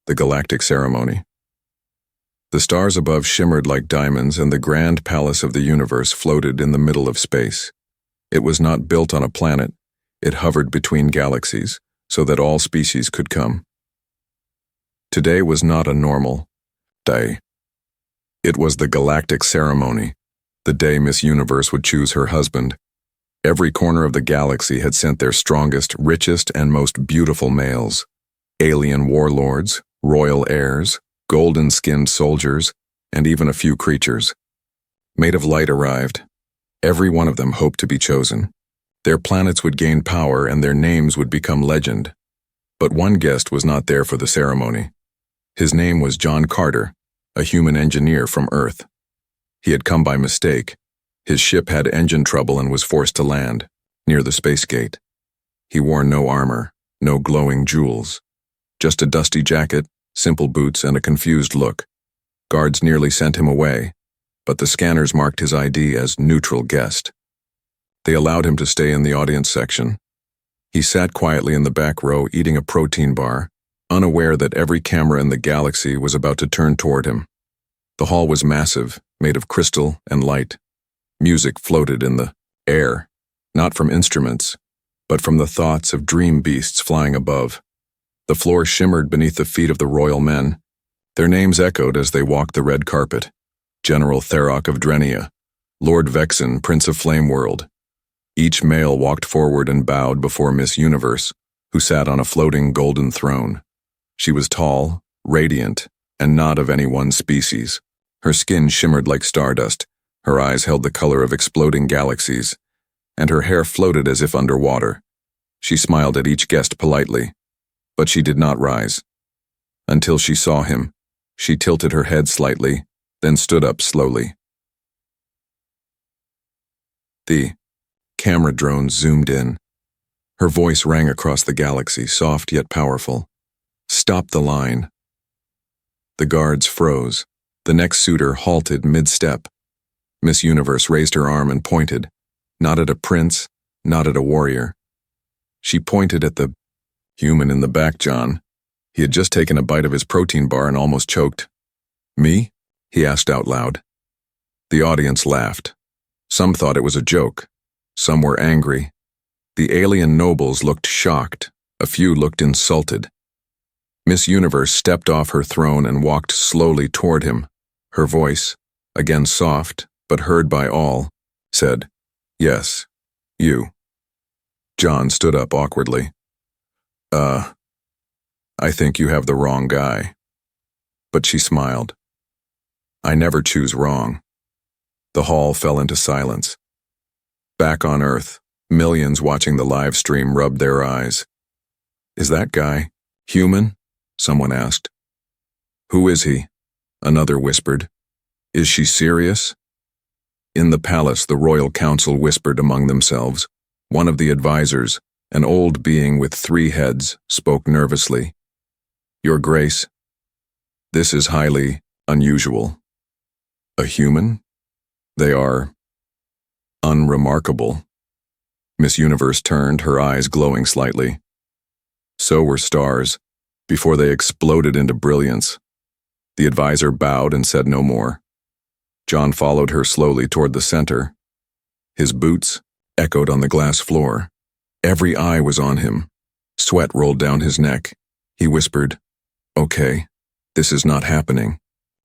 The Galactic Ceremony. The stars above shimmered like diamonds, and the grand palace of the universe floated in the middle of space. It was not built on a planet. It hovered between galaxies, so that all species could come. Today was not a normal day. It was the Galactic Ceremony, the day Miss Universe would choose her husband. Every corner of the galaxy had sent their strongest, richest, and most beautiful males. Alien warlords, royal heirs, golden-skinned soldiers, and even a few creatures. Made of light arrived. Every one of them hoped to be chosen. Their planets would gain power and their names would become legend. But one guest was not there for the ceremony. His name was John Carter, a human engineer from Earth. He had come by mistake. His ship had engine trouble and was forced to land, near the space gate. He wore no armor, no glowing jewels. Just a dusty jacket, simple boots, and a confused look. Guards nearly sent him away, but the scanners marked his ID as neutral guest. They allowed him to stay in the audience section. He sat quietly in the back row eating a protein bar, unaware that every camera in the galaxy was about to turn toward him. The hall was massive, made of crystal and light. Music floated in the air, not from instruments, but from the thoughts of dream beasts flying above. The floor shimmered beneath the feet of the royal men. Their names echoed as they walked the red carpet. General Tharok of Drenia, Lord Vexen, Prince of Flameworld. Each male walked forward and bowed before Miss Universe, who sat on a floating golden throne. She was tall, radiant, and not of any one species. Her skin shimmered like stardust, her eyes held the color of exploding galaxies, and her hair floated as if underwater. She smiled at each guest politely, but she did not rise. Until she saw him, she tilted her head slightly, then stood up slowly. The camera drone zoomed in. Her voice rang across the galaxy, soft yet powerful. "Stop the line." The guards froze. The next suitor halted mid-step. Miss Universe raised her arm and pointed, not at a prince, not at a warrior. She pointed at the human in the back, John. He had just taken a bite of his protein bar and almost choked. "Me?" he asked out loud. The audience laughed. Some thought it was a joke. Some were angry. The alien nobles looked shocked. A few looked insulted. Miss Universe stepped off her throne and walked slowly toward him. Her voice, again soft, but heard by all, said, "Yes, you." John stood up awkwardly. I think you have the wrong guy." But she smiled. "I never choose wrong." The hall fell into silence. Back on Earth, millions watching the live stream rubbed their eyes. "Is that guy human?" someone asked. "Who is he?" another whispered. "Is she serious?" In the palace, the royal council whispered among themselves. One of the advisors, an old being with 3 heads, spoke nervously. "Your Grace, this is highly unusual." "A human? They are unremarkable." Miss Universe turned, her eyes glowing slightly. So were stars, before they exploded into brilliance. The advisor bowed and said no more. John followed her slowly toward the center. His boots echoed on the glass floor. Every eye was on him. Sweat rolled down his neck. He whispered, "Okay, this is not happening.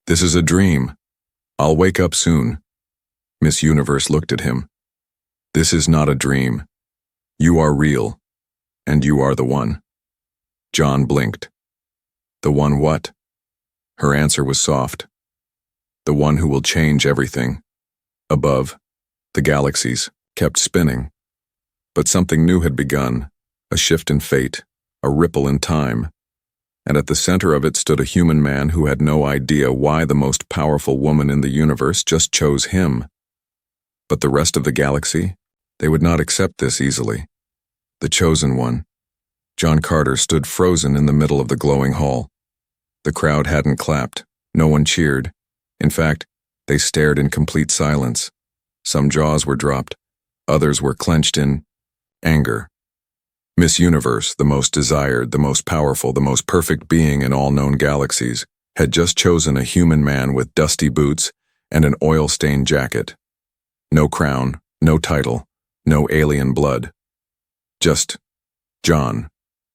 This is a dream. I'll wake up soon." Miss Universe looked at him. "This is not a dream. You are real, and you are the one." John blinked. "The one what?" Her answer was soft. "The one who will change everything." Above, the galaxies kept spinning. But something new had begun, a shift in fate, a ripple in time. And at the center of it stood a human man who had no idea why the most powerful woman in the universe just chose him. But the rest of the galaxy, they would not accept this easily. The chosen one. John Carter stood frozen in the middle of the glowing hall. The crowd hadn't clapped. No one cheered. In fact, they stared in complete silence. Some jaws were dropped. Others were clenched in anger. Miss Universe, the most desired, the most powerful, the most perfect being in all known galaxies, had just chosen a human man with dusty boots and an oil-stained jacket. No crown, no title, no alien blood. Just John,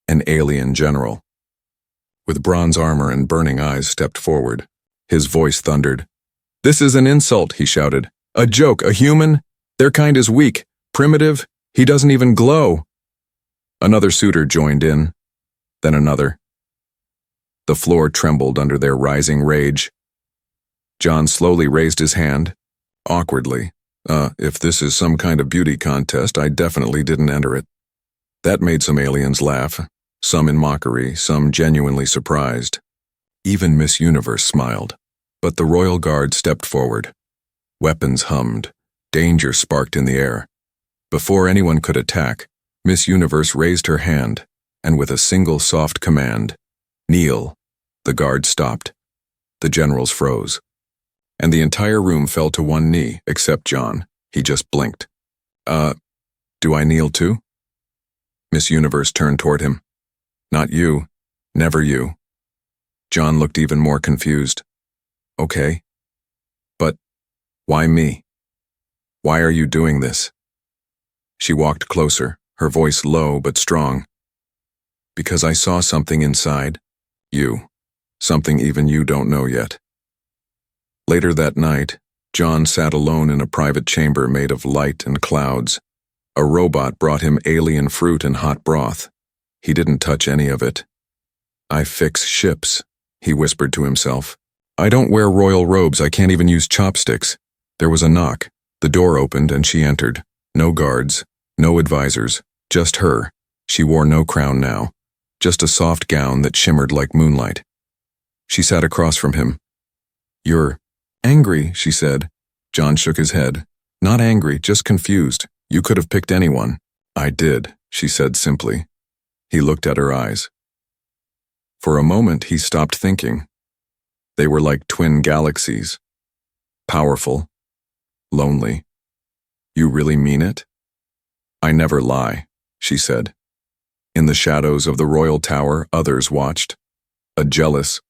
an alien general. With bronze armor and burning eyes stepped forward. His voice thundered. "This is an insult," he shouted. "A joke, a human? Their kind is weak, primitive, he doesn't even glow." Another suitor joined in, then another. The floor trembled under their rising rage. John slowly raised his hand, awkwardly. If this is some kind of beauty contest, I definitely didn't enter it." That made some aliens laugh, some in mockery, some genuinely surprised. Even Miss Universe smiled. But the royal guard stepped forward. Weapons hummed. Danger sparked in the air. Before anyone could attack, Miss Universe raised her hand, and with a single soft command, "Kneel," the guard stopped. The generals froze. And the entire room fell to one knee, except John. He just blinked. Do I kneel too?" Miss Universe turned toward him. "Not you. Never you." John looked even more confused. "Okay. But why me? Why are you doing this?" She walked closer, her voice low but strong. "Because I saw something inside you. Something even you don't know yet." Later that night, John sat alone in a private chamber made of light and clouds. A robot brought him alien fruit and hot broth. He didn't touch any of it. "I fix ships," he whispered to himself. "I don't wear royal robes, I can't even use chopsticks." There was a knock. The door opened and she entered. No guards, no advisors, just her. She wore no crown now, just a soft gown that shimmered like moonlight. She sat across from him. "You're angry," she said. John shook his head. "Not angry, just confused. You could have picked anyone." "I did," she said simply. He looked at her eyes. For a moment he stopped thinking. They were like twin galaxies. Powerful. Lonely. "You really mean it?" "I never lie," she said. In the shadows of the royal tower, others watched. A jealous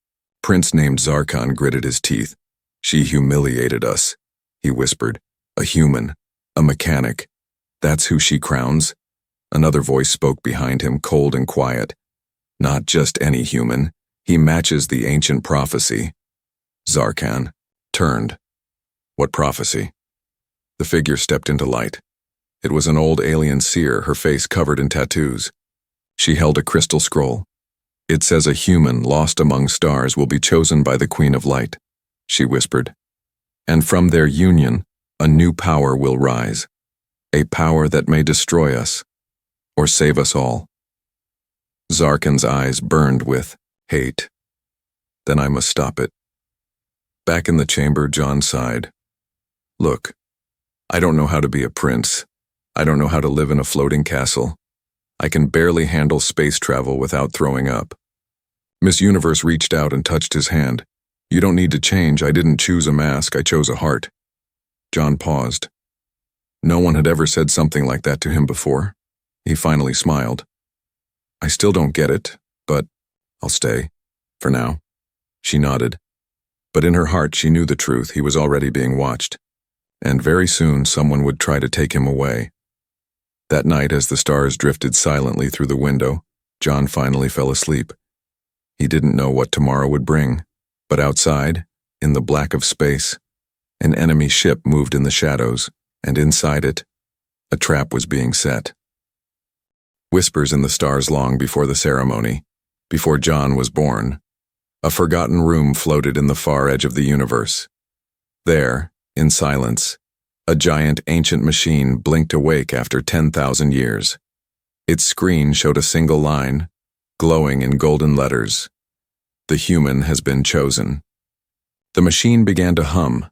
prince named Zarkon gritted his teeth. "She humiliated us," he whispered. "A human, a mechanic. That's who she crowns?" Another voice spoke behind him, cold and quiet. "Not just any human. He matches the ancient prophecy." Zarkon turned. "What prophecy?" The figure stepped into light. It was an old alien seer, her face covered in tattoos. She held a crystal scroll. "It says a human lost among stars will be chosen by the Queen of Light," she whispered. "And from their union, a new power will rise. A power that may destroy us, or save us all." Zarkon's eyes burned with hate. "Then I must stop it." Back in the chamber, John sighed. "Look, I don't know how to be a prince. I don't know how to live in a floating castle. I can barely handle space travel without throwing up." Miss Universe reached out and touched his hand. "You don't need to change. I didn't choose a mask. I chose a heart." John paused. No one had ever said something like that to him before. He finally smiled. "I still don't get it, but I'll stay. For now." She nodded. But in her heart she knew the truth. He was already being watched. And very soon someone would try to take him away. That night, as the stars drifted silently through the window, John finally fell asleep. He didn't know what tomorrow would bring, but outside, in the black of space, an enemy ship moved in the shadows, and inside it, a trap was being set. Whispers in the stars long before the ceremony, before John was born, a forgotten room floated in the far edge of the universe. There, in silence, a giant ancient machine blinked awake after 10,000 years. Its screen showed a single line, glowing in golden letters. "The human has been chosen." The machine began to hum.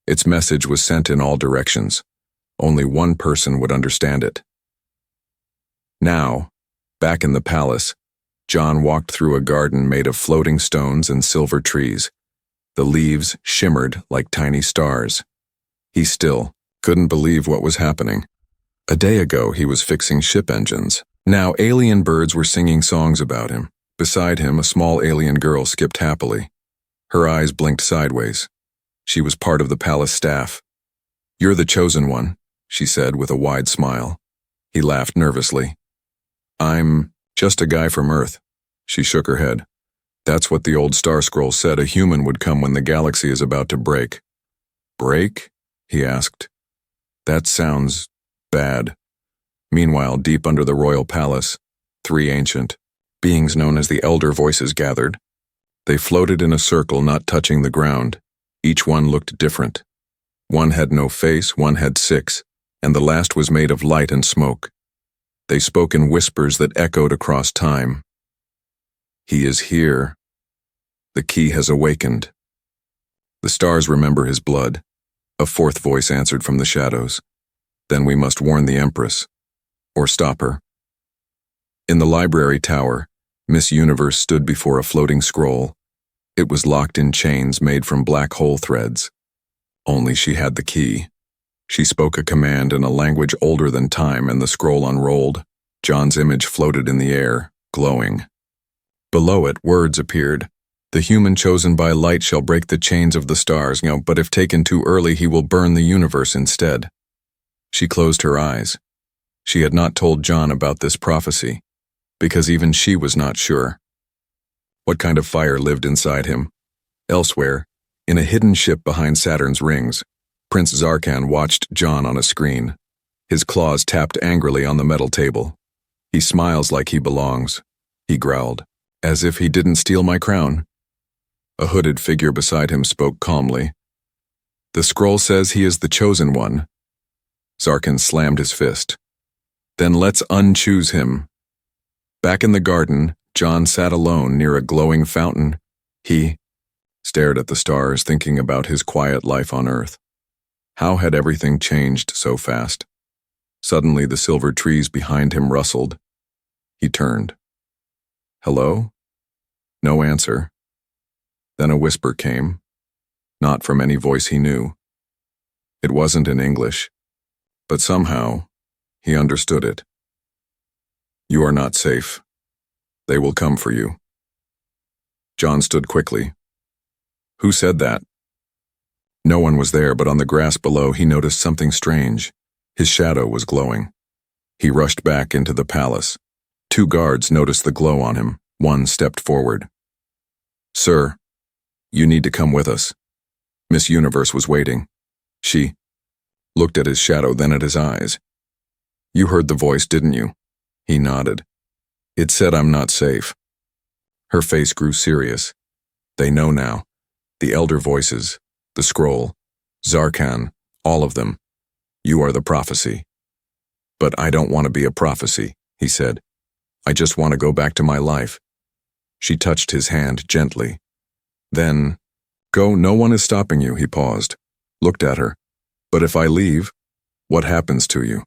Its message was sent in all directions. Only one person would understand it. Now, back in the palace, John walked through a garden made of floating stones and silver trees. The leaves shimmered like tiny stars. He still couldn't believe what was happening. A day ago he was fixing ship engines. Now alien birds were singing songs about him. Beside him, a small alien girl skipped happily. Her eyes blinked sideways. She was part of the palace staff. "You're the chosen one," she said with a wide smile. He laughed nervously. "I'm just a guy from Earth." She shook her head. "That's what the old star scroll said a human would come when the galaxy is about to break." "Break?" he asked. "That sounds bad." Meanwhile, deep under the royal palace, three ancient beings known as the Elder Voices gathered. They floated in a circle, not touching the ground. Each one looked different. One had no face, one had six, and the last was made of light and smoke. They spoke in whispers that echoed across time. "He is here. The key has awakened. The stars remember his blood." A fourth voice answered from the shadows. "Then we must warn the empress, or stop her." In the library tower, Miss Universe stood before a floating scroll. It was locked in chains made from black hole threads. Only she had the key. She spoke a command in a language older than time, and the scroll unrolled. John's image floated in the air, glowing. Below it, words appeared. "The human chosen by light shall break the chains of the stars, but if taken too early, he will burn the universe instead." She closed her eyes. She had not told John about this prophecy, because even she was not sure. What kind of fire lived inside him? Elsewhere, in a hidden ship behind Saturn's rings, Prince Zarkan watched John on a screen. His claws tapped angrily on the metal table. "He smiles like he belongs," he growled. "As if he didn't steal my crown." A hooded figure beside him spoke calmly. "The scroll says he is the chosen one." Zarkan slammed his fist. "Then let's unchoose him." Back in the garden, John sat alone near a glowing fountain. He stared at the stars, thinking about his quiet life on Earth. How had everything changed so fast? Suddenly, the silver trees behind him rustled. He turned. "Hello?" No answer. Then a whisper came, not from any voice he knew. It wasn't in English, but somehow he understood it. "You are not safe. They will come for you." John stood quickly. "Who said that?" No one was there, but on the grass below he noticed something strange. His shadow was glowing. He rushed back into the palace. Two guards noticed the glow on him. One stepped forward. "Sir, you need to come with us." Miss Universe was waiting. She looked at his shadow, then at his eyes. "You heard the voice, didn't you?" He nodded. "It said I'm not safe." Her face grew serious. "They know now. The Elder Voices, the scroll, Zarkan, all of them. You are the prophecy." "But I don't want to be a prophecy," he said. "I just want to go back to my life." She touched his hand gently. "Then, go, no one is stopping you." He paused, looked at her. "But if I leave, what happens to you?"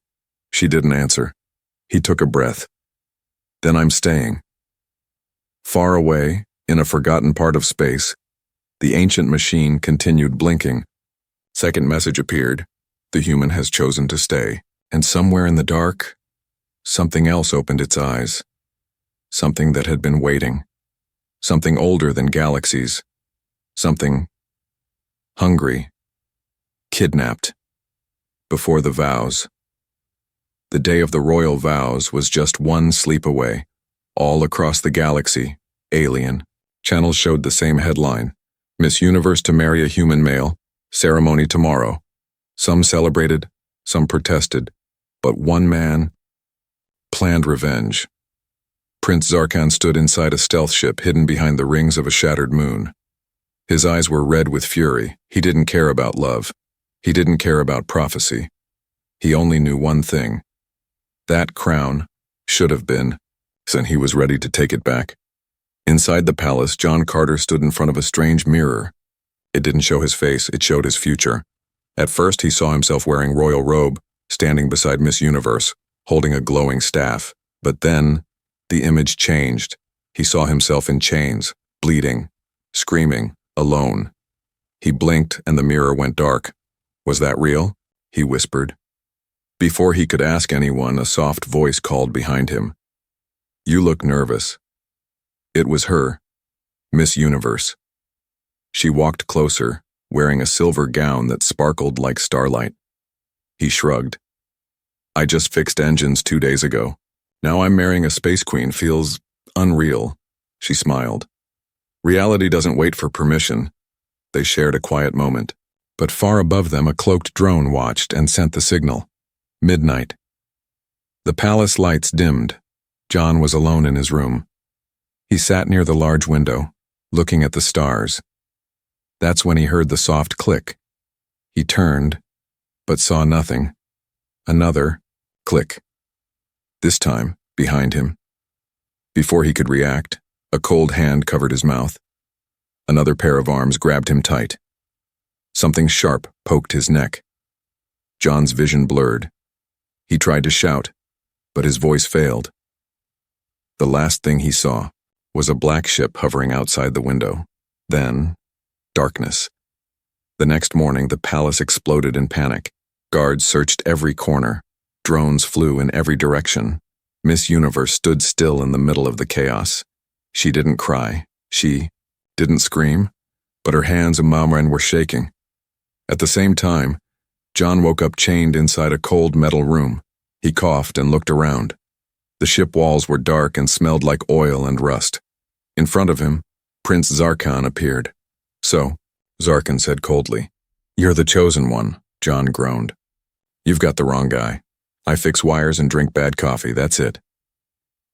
She didn't answer. He took a breath. "Then I'm staying." Far away, in a forgotten part of space, the ancient machine continued blinking. Second message appeared. "The human has chosen to stay." And somewhere in the dark, something else opened its eyes. Something that had been waiting. Something older than galaxies. Something hungry. Kidnapped. Before the vows. The day of the royal vows was just one sleep away. All across the galaxy, alien. Channels showed the same headline. "Miss Universe to marry a human male. Ceremony tomorrow." Some celebrated, some protested, but one man planned revenge. Prince Zarkan stood inside a stealth ship hidden behind the rings of a shattered moon. His eyes were red with fury. He didn't care about love. He didn't care about prophecy. He only knew one thing. That crown should have been, and he was ready to take it back. Inside the palace, John Carter stood in front of a strange mirror. It didn't show his face, it showed his future. At first, he saw himself wearing royal robe, standing beside Miss Universe, holding a glowing staff. But then, the image changed. He saw himself in chains, bleeding, screaming, alone. He blinked and the mirror went dark. "Was that real?" he whispered. Before he could ask anyone, a soft voice called behind him. You look nervous. It was her, Miss Universe. She walked closer, wearing a silver gown that sparkled like starlight. He shrugged. I just fixed engines 2 days ago. Now I'm marrying a space queen feels unreal. She smiled. Reality doesn't wait for permission. They shared a quiet moment. But far above them a cloaked drone watched and sent the signal. Midnight. The palace lights dimmed. John was alone in his room. He sat near the large window, looking at the stars. That's when he heard the soft click. He turned, but saw nothing. Another click. This time, behind him. Before he could react, a cold hand covered his mouth. Another pair of arms grabbed him tight. Something sharp poked his neck. John's vision blurred. He tried to shout, but his voice failed. The last thing he saw was a black ship hovering outside the window. Then, darkness. The next morning, the palace exploded in panic. Guards searched every corner. Drones flew in every direction. Miss Universe stood still in the middle of the chaos. She didn't cry. She didn't scream, but her hands and murmuring were shaking. At the same time, John woke up chained inside a cold metal room. He coughed and looked around. The ship walls were dark and smelled like oil and rust. In front of him, Prince Zarkan appeared. So, Zarkan said coldly, "You're the chosen one," John groaned. "You've got the wrong guy. I fix wires and drink bad coffee, that's it."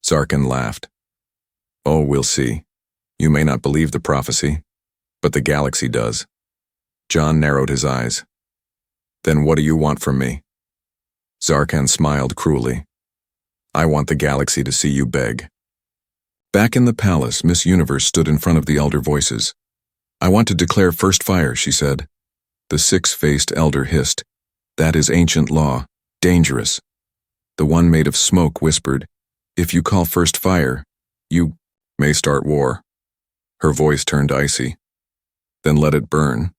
Zarkan laughed. "Oh, we'll see. You may not believe the prophecy, but the galaxy does." John narrowed his eyes. "Then what do you want from me?" Zarkan smiled cruelly. "I want the galaxy to see you beg." Back in the palace, Miss Universe stood in front of the elder voices. "I want to declare first fire," she said. The six-faced elder hissed. "That is ancient law. Dangerous." The one made of smoke whispered, "If you call first fire, you may start war." Her voice turned icy. "Then let it burn."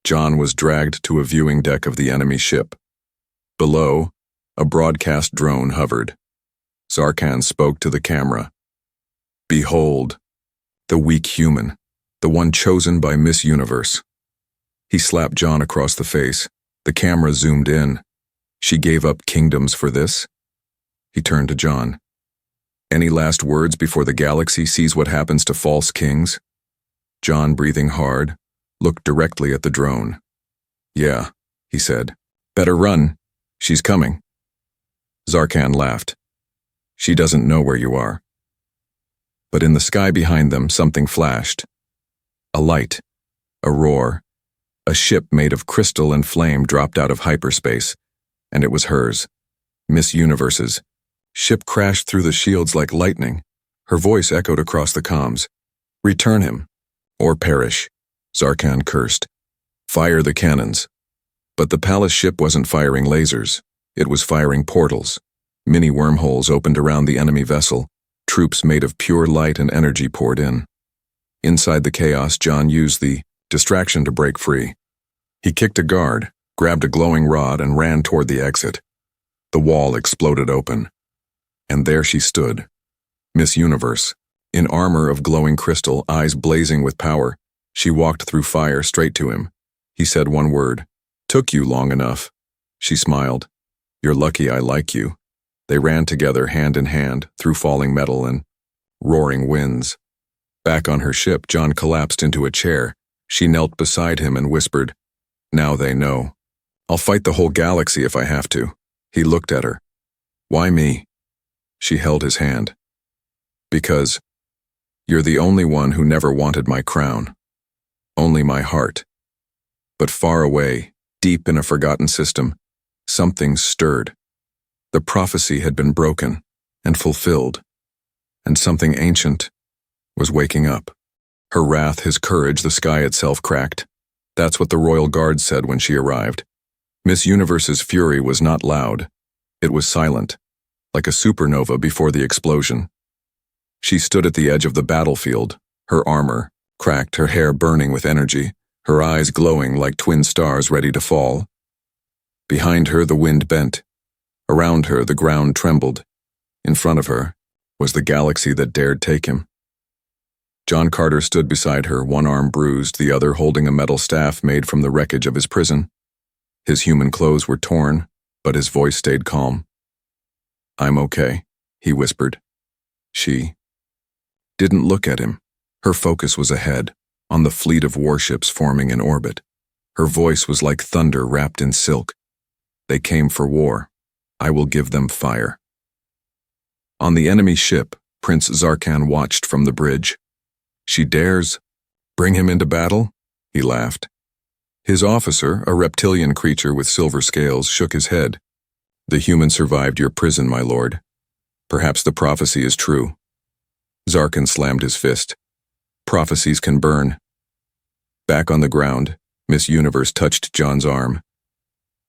John was dragged to a viewing deck of the enemy ship. Below, a broadcast drone hovered. Zarkan spoke to the camera. "Behold, the weak human, the one chosen by Miss Universe." He slapped John across the face. The camera zoomed in. "She gave up kingdoms for this?" He turned to John. "Any last words before the galaxy sees what happens to false kings?" John, breathing hard, looked directly at the drone. "Yeah," he said. "Better run. She's coming." Zarkan laughed. "She doesn't know where you are." But in the sky behind them, something flashed. A light, a roar. A ship made of crystal and flame dropped out of hyperspace, and it was hers, Miss Universe's. Ship crashed through the shields like lightning. Her voice echoed across the comms. "Return him, or perish," Zarkan cursed. "Fire the cannons." But the palace ship wasn't firing lasers. It was firing portals. Mini wormholes opened around the enemy vessel. Troops made of pure light and energy poured in. Inside the chaos, John used the distraction to break free. He kicked a guard, grabbed a glowing rod, and ran toward the exit. The wall exploded open. And there she stood, Miss Universe, in armor of glowing crystal, eyes blazing with power. She walked through fire straight to him. He said one word, "Took you long enough." She smiled. "You're lucky I like you." They ran together hand in hand through falling metal and roaring winds. Back on her ship, John collapsed into a chair. She knelt beside him and whispered, "Now they know. I'll fight the whole galaxy if I have to." He looked at her. "Why me?" She held his hand. "Because you're the only one who never wanted my crown. Only my heart." But far away, deep in a forgotten system, something stirred. The prophecy had been broken and fulfilled, and something ancient was waking up. Her wrath, his courage, the sky itself cracked. That's what the royal guard said when she arrived. Miss Universe's fury was not loud. It was silent, like a supernova before the explosion. She stood at the edge of the battlefield, her armor cracked, her hair burning with energy, her eyes glowing like twin stars ready to fall. Behind her, the wind bent. Around her, the ground trembled. In front of her, was the galaxy that dared take him. John Carter stood beside her, one arm bruised, the other holding a metal staff made from the wreckage of his prison. His human clothes were torn, but his voice stayed calm. "I'm okay," he whispered. She didn't look at him. Her focus was ahead, on the fleet of warships forming in orbit. Her voice was like thunder wrapped in silk. "They came for war. I will give them fire." On the enemy ship, Prince Zarkan watched from the bridge. "She dares bring him into battle?" He laughed. His officer, a reptilian creature with silver scales, shook his head. "The human survived your prison, my lord. Perhaps the prophecy is true." Zarkan slammed his fist. "Prophecies can burn." Back on the ground, Miss Universe touched John's arm.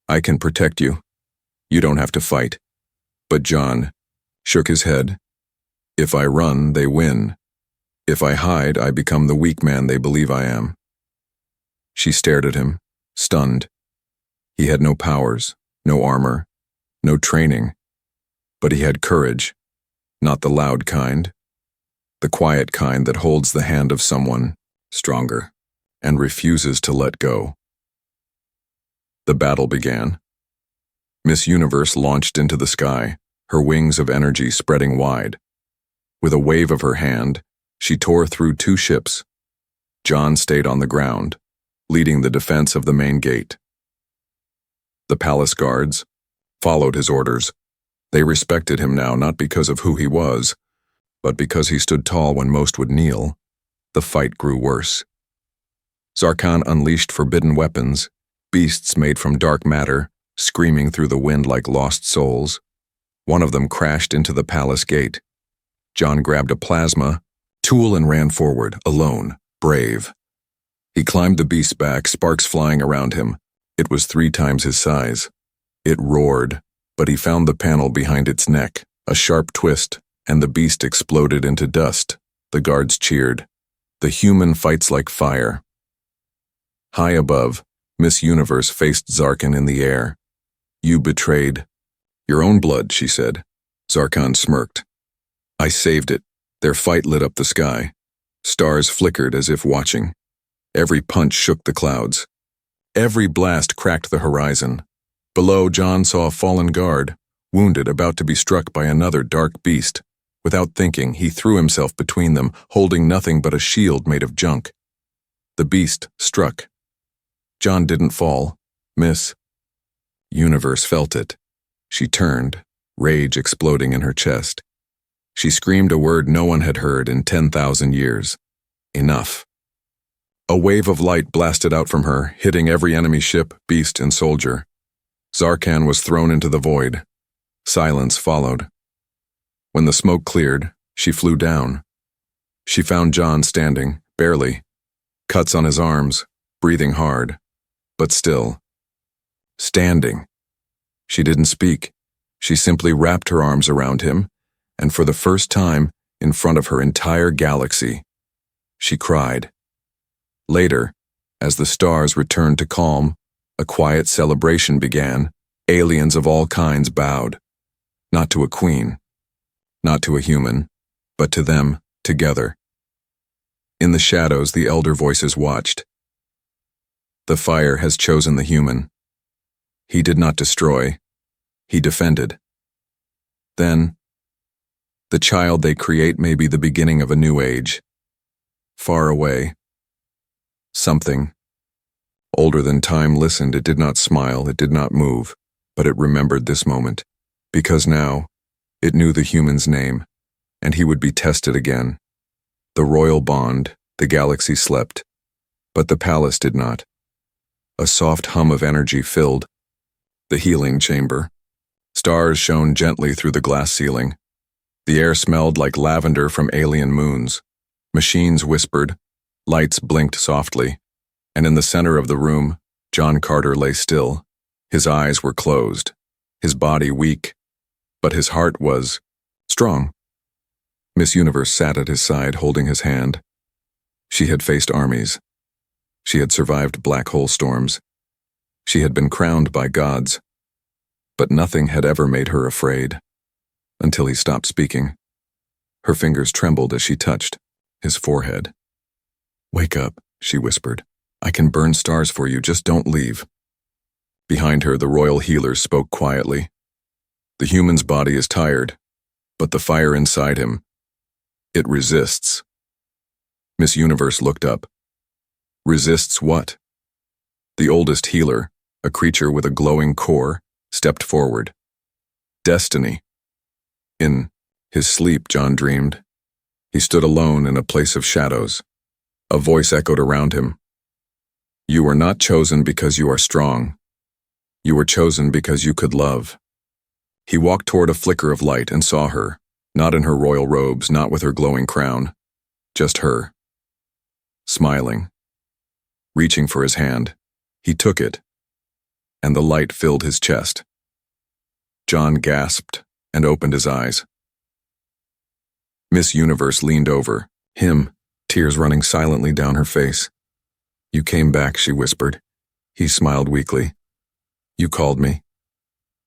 "I can protect you. You don't have to fight." But John shook his head. "If I run, they win. If I hide, I become the weak man they believe I am." She stared at him, stunned. He had no powers, no armor, no training, but he had courage, not the loud kind, the quiet kind that holds the hand of someone stronger and refuses to let go. The battle began. Miss Universe launched into the sky, her wings of energy spreading wide. With a wave of her hand, she tore through 2 ships. John stayed on the ground, leading the defense of the main gate. The palace guards followed his orders. They respected him now not because of who he was, but because he stood tall when most would kneel. The fight grew worse. Zarkan unleashed forbidden weapons, beasts made from dark matter, screaming through the wind like lost souls. One of them crashed into the palace gate. John grabbed a plasma tool and ran forward, alone, brave. He climbed the beast's back, sparks flying around him. It was 3 times his size. It roared, but he found the panel behind its neck, a sharp twist, and the beast exploded into dust. The guards cheered. The human fights like fire. High above, Miss Universe faced Zarkan in the air. "You betrayed your own blood," she said. Zarkan smirked. "I saved it." Their fight lit up the sky. Stars flickered as if watching. Every punch shook the clouds. Every blast cracked the horizon. Below, John saw a fallen guard, wounded, about to be struck by another dark beast. Without thinking, he threw himself between them, holding nothing but a shield made of junk. The beast struck. John didn't fall. Miss Universe felt it. She turned, rage exploding in her chest. She screamed a word no one had heard in 10,000 years. Enough. A wave of light blasted out from her, hitting every enemy ship, beast, and soldier. Zarkan was thrown into the void. Silence followed. When the smoke cleared, she flew down. She found John standing, barely. Cuts on his arms, breathing hard. But still. Standing. She didn't speak. She simply wrapped her arms around him, and for the first time, in front of her entire galaxy, she cried. Later, as the stars returned to calm, a quiet celebration began. Aliens of all kinds bowed. Not to a queen, not to a human, but to them, together. In the shadows, the elder voices watched. The fire has chosen the human. He did not destroy. He defended. Then, the child they create may be the beginning of a new age. Far away. Something. Older than time listened. It did not smile, it did not move, but it remembered this moment. Because now, it knew the human's name, and he would be tested again. The royal bond, the galaxy slept, but the palace did not. A soft hum of energy filled the healing chamber. Stars shone gently through the glass ceiling. The air smelled like lavender from alien moons. Machines whispered, lights blinked softly, and in the center of the room, John Carter lay still. His eyes were closed, his body weak, but his heart was strong. Miss Universe sat at his side, holding his hand. She had faced armies. She had survived black hole storms. She had been crowned by gods. But nothing had ever made her afraid, until he stopped speaking. Her fingers trembled as she touched his forehead. "Wake up," she whispered. "I can burn stars for you, just don't leave." Behind her, the royal healer spoke quietly. "The human's body is tired, but the fire inside him, it resists." Miss Universe looked up. "Resists what?" The oldest healer, a creature with a glowing core, stepped forward. "Destiny." In his sleep, John dreamed. He stood alone in a place of shadows. A voice echoed around him. "You were not chosen because you are strong. You were chosen because you could love." He walked toward a flicker of light and saw her, not in her royal robes, not with her glowing crown, just her. Smiling. Reaching for his hand, he took it, and the light filled his chest. John gasped and opened his eyes. Miss Universe leaned over him, tears running silently down her face. "You came back," she whispered. He smiled weakly. "You called me.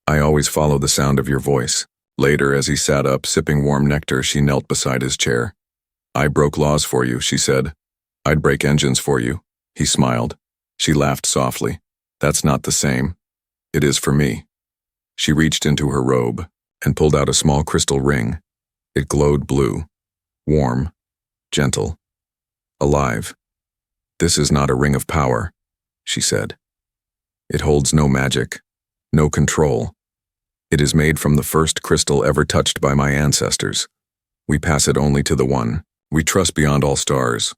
I always follow the sound of your voice." Later, as he sat up, sipping warm nectar, she knelt beside his chair. "I broke laws for you," she said. "I'd break engines for you." He smiled. She laughed softly. "That's not the same. It is for me." She reached into her robe and pulled out a small crystal ring. It glowed blue, warm, gentle, alive. "This is not a ring of power," she said. "It holds no magic, no control. It is made from the first crystal ever touched by my ancestors. We pass it only to the one we trust beyond all stars."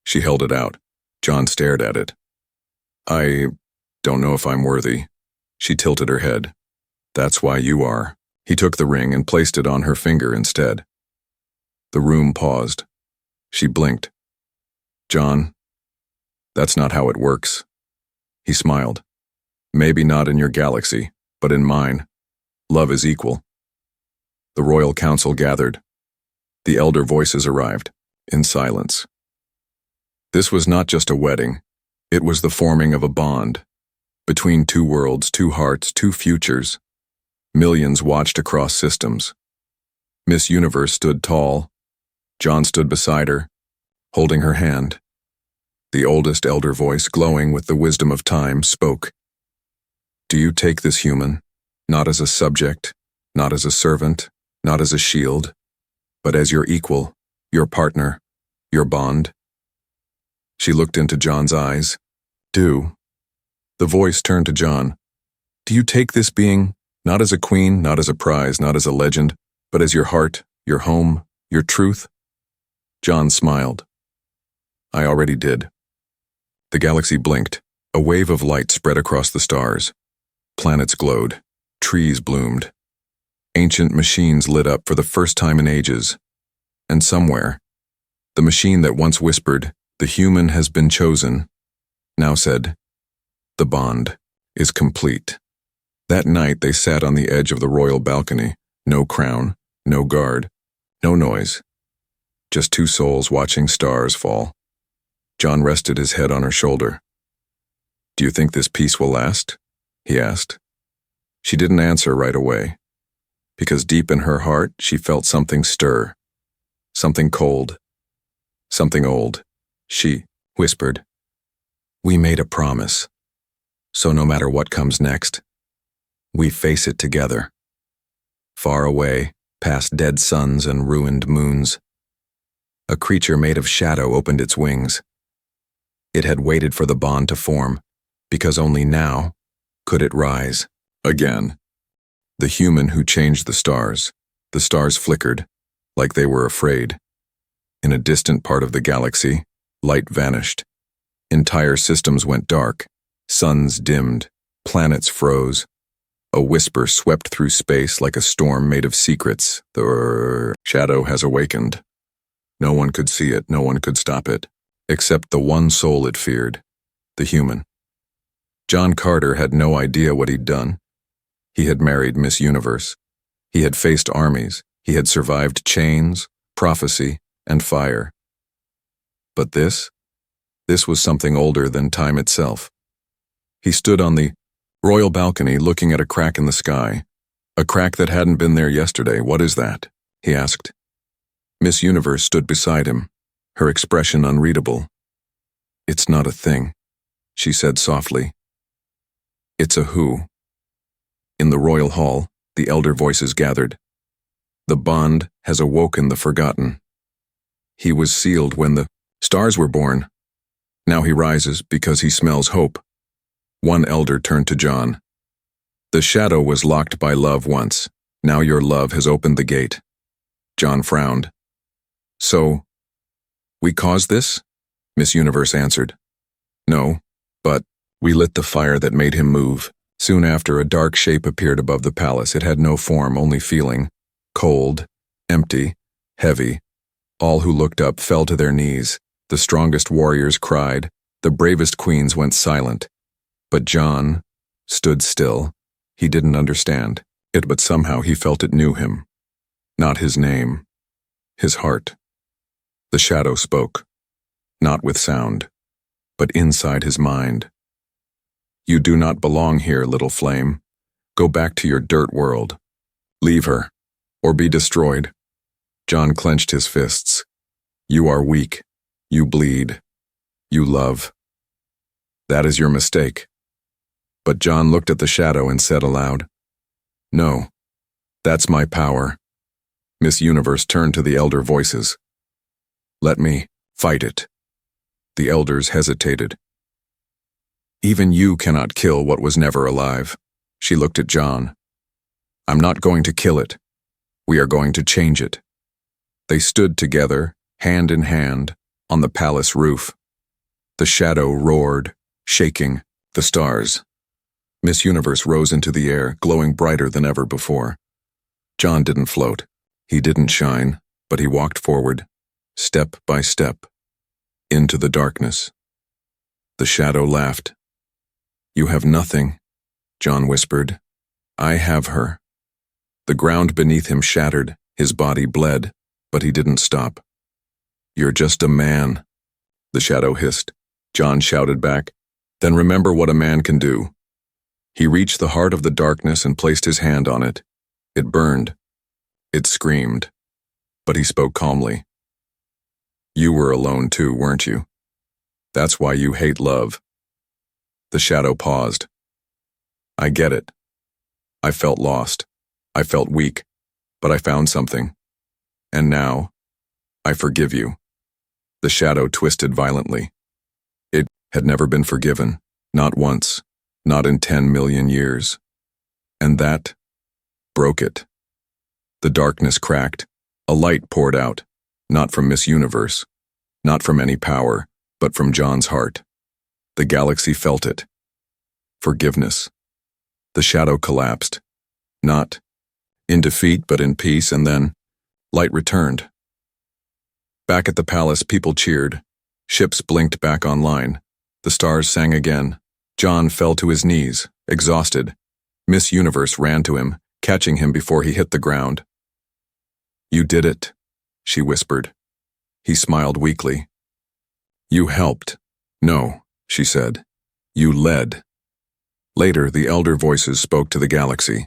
She held it out. John stared at it. "I don't know if I'm worthy." She tilted her head. "That's why you are." He took the ring and placed it on her finger instead. The room paused. She blinked. "John, that's not how it works." He smiled. "Maybe not in your galaxy, but in mine. Love is equal." The royal council gathered. The elder voices arrived, in silence. This was not just a wedding. It was the forming of a bond. Between two worlds, two hearts, two futures. Millions watched across systems. Miss Universe stood tall. John stood beside her, holding her hand. The oldest elder voice, glowing with the wisdom of time, spoke. "Do you take this human, not as a subject, not as a servant, not as a shield, but as your equal, your partner, your bond?" She looked into John's eyes. "Do." The voice turned to John. "Do you take this being, not as a queen, not as a prize, not as a legend, but as your heart, your home, your truth?" John smiled. "I already did." The galaxy blinked. A wave of light spread across the stars. Planets glowed. Trees bloomed. Ancient machines lit up for the first time in ages. And somewhere, the machine that once whispered, "The human has been chosen," now said, "The bond is complete." That night they sat on the edge of the royal balcony. No crown, no guard, no noise. Just two souls watching stars fall. John rested his head on her shoulder. "Do you think this peace will last?" he asked. She didn't answer right away, because deep in her heart she felt something stir. Something cold. Something old. She whispered, "We made a promise. So no matter what comes next, we face it together." Far away, past dead suns and ruined moons, a creature made of shadow opened its wings. It had waited for the bond to form, because only now could it rise. Again. The human who changed the stars. The stars flickered, like they were afraid. In a distant part of the galaxy, light vanished. Entire systems went dark. Suns dimmed. Planets froze. A whisper swept through space like a storm made of secrets. The shadow has awakened. No one could see it, no one could stop it, except the one soul it feared, the human. John Carter had no idea what he'd done. He had married Miss Universe. He had faced armies. He had survived chains, prophecy, and fire. But this was something older than time itself. He stood on the royal balcony looking at a crack in the sky. A crack that hadn't been there yesterday. "What is that?" he asked. Miss Universe stood beside him, her expression unreadable. "It's not a thing," she said softly. "It's a who." In the royal hall, the elder voices gathered. "The bond has awoken the forgotten. He was sealed when the stars were born. Now he rises because he smells hope." One elder turned to John. "The shadow was locked by love once. Now your love has opened the gate." John frowned. "So, we caused this?" Miss Universe answered. "No, but we lit the fire that made him move." Soon after, a dark shape appeared above the palace. It had no form, only feeling. Cold, empty, heavy. All who looked up fell to their knees. The strongest warriors cried. The bravest queens went silent. But John stood still. He didn't understand it, but somehow he felt it knew him. Not his name. His heart. The shadow spoke. Not with sound, but inside his mind. "You do not belong here, little flame. Go back to your dirt world. Leave her, or be destroyed." John clenched his fists. "You are weak. You bleed. You love. That is your mistake." But John looked at the shadow and said aloud, "No, that's my power." Miss Universe turned to the elder voices. "Let me fight it." The elders hesitated. "Even you cannot kill what was never alive." She looked at John. "I'm not going to kill it. We are going to change it." They stood together, hand in hand, on the palace roof. The shadow roared, shaking the stars. Miss Universe rose into the air, glowing brighter than ever before. John didn't float. He didn't shine, but he walked forward, step by step, into the darkness. The shadow laughed. "You have nothing," John whispered. "I have her." The ground beneath him shattered, his body bled, but he didn't stop. "You're just a man," the shadow hissed. John shouted back, "Then remember what a man can do." He reached the heart of the darkness and placed his hand on it. It burned. It screamed. But he spoke calmly. "You were alone too, weren't you? That's why you hate love." The shadow paused. "I get it. I felt lost. I felt weak. But I found something. And now, I forgive you." The shadow twisted violently. It had never been forgiven. Not once. Not in 10 million years. And that broke it. The darkness cracked. A light poured out. Not from Miss Universe. Not from any power, but from John's heart. The galaxy felt it. Forgiveness. The shadow collapsed. Not in defeat, but in peace, and then light returned. Back at the palace, people cheered. Ships blinked back online. The stars sang again. John fell to his knees, exhausted. Miss Universe ran to him, catching him before he hit the ground. "You did it," she whispered. He smiled weakly. "You helped." "No," she said. "You led." Later, the elder voices spoke to the galaxy.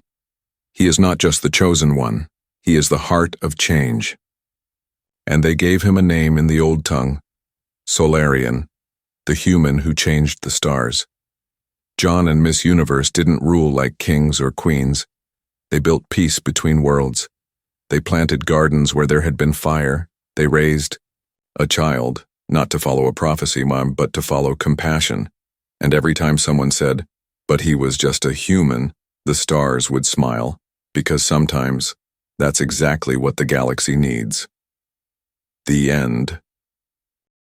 "He is not just the chosen one. He is the heart of change." And they gave him a name in the old tongue, Solarian, the human who changed the stars. John and Miss Universe didn't rule like kings or queens. They built peace between worlds. They planted gardens where there had been fire. They raised a child, not to follow a prophecy, Mom, but to follow compassion. And every time someone said, "But he was just a human," the stars would smile, because sometimes that's exactly what the galaxy needs. The end.